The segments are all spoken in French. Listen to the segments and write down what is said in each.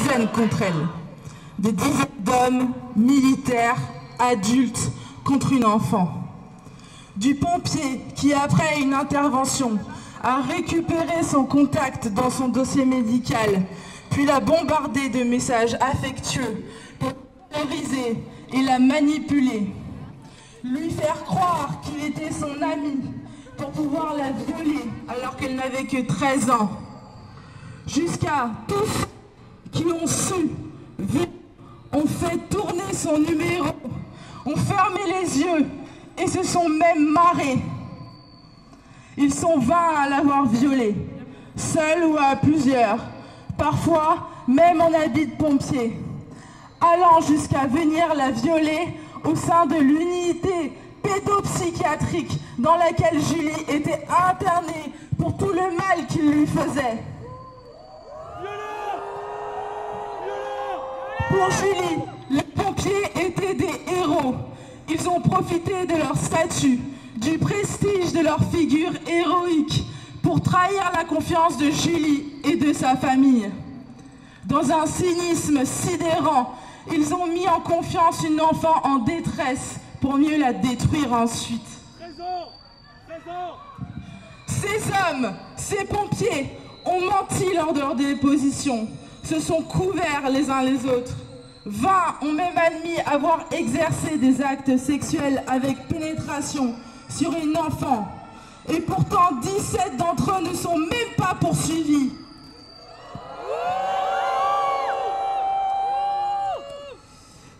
dizaines contre elle. Des dizaines d'hommes, militaires, adultes, contre une enfant. Du pompier qui, après une intervention, a récupéré son contact dans son dossier médical, puis l'a bombardé de messages affectueux pour la terroriser et la manipuler. Lui faire croire qu'il était son ami pour pouvoir la violer alors qu'elle n'avait que 13 ans. Jusqu'à tous qui ont su, vu, ont fait tourner son numéro, ont fermé les yeux et se sont même marrés. Ils sont 20 à l'avoir violée, seul ou à plusieurs, parfois même en habit de pompier, allant jusqu'à venir la violer au sein de l'unité pédopsychiatrique dans laquelle Julie était internée pour tout le mal qu'il lui faisait. Pour Julie, les pompiers étaient des héros. Ils ont profité de leur statut, du prestige de leur figure héroïque pour trahir la confiance de Julie et de sa famille. Dans un cynisme sidérant, ils ont mis en confiance une enfant en détresse pour mieux la détruire ensuite. Ces hommes, ces pompiers ont menti lors de leur déposition, se sont couverts les uns les autres. 20 ont même admis avoir exercé des actes sexuels avec pénétration sur une enfant. Et pourtant, 17 d'entre eux ne sont même pas poursuivis.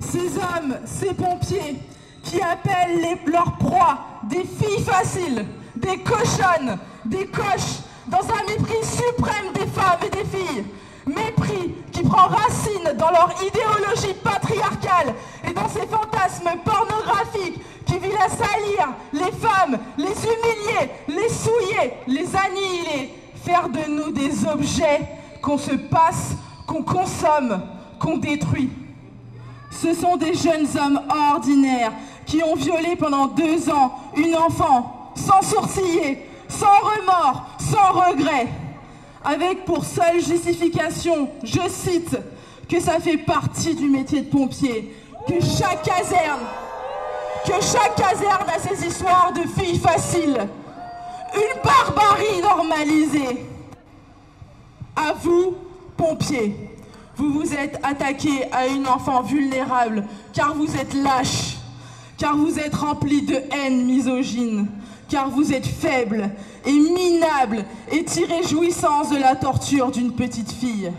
Ces hommes, ces pompiers, qui appellent leurs proies des filles faciles, des cochonnes, des coches, dans un mépris suprême des femmes et des filles. Mépris qui prend racine dans leur idéologie patriarcale et dans ces fantasmes pornographiques qui visent à salir les femmes, les humilier, les souiller, les annihiler, faire de nous des objets qu'on se passe, qu'on consomme, qu'on détruit. Ce sont des jeunes hommes ordinaires qui ont violé pendant 2 ans une enfant, sans sourciller, sans remords, sans regret, avec pour seule justification, je cite, que ça fait partie du métier de pompier, que chaque caserne a ses histoires de filles faciles, une barbarie normalisée. À vous, pompiers, vous vous êtes attaqués à une enfant vulnérable, car vous êtes lâches, car vous êtes remplis de haine misogyne, car vous êtes faibles et minables et tirez jouissance de la torture d'une petite fille.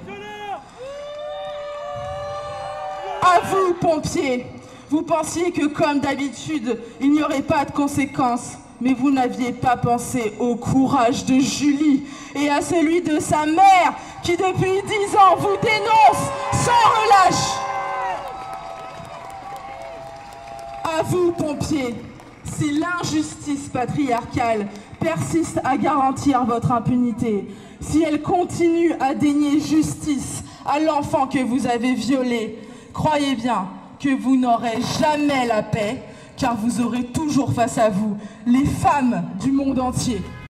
À vous, pompiers, vous pensiez que comme d'habitude, il n'y aurait pas de conséquences, mais vous n'aviez pas pensé au courage de Julie et à celui de sa mère qui depuis 10 ans vous dénonce sans relâche. À vous, pompiers, si l'injustice patriarcale persiste à garantir votre impunité, si elle continue à dénier justice à l'enfant que vous avez violé, croyez bien que vous n'aurez jamais la paix, car vous aurez toujours face à vous les femmes du monde entier.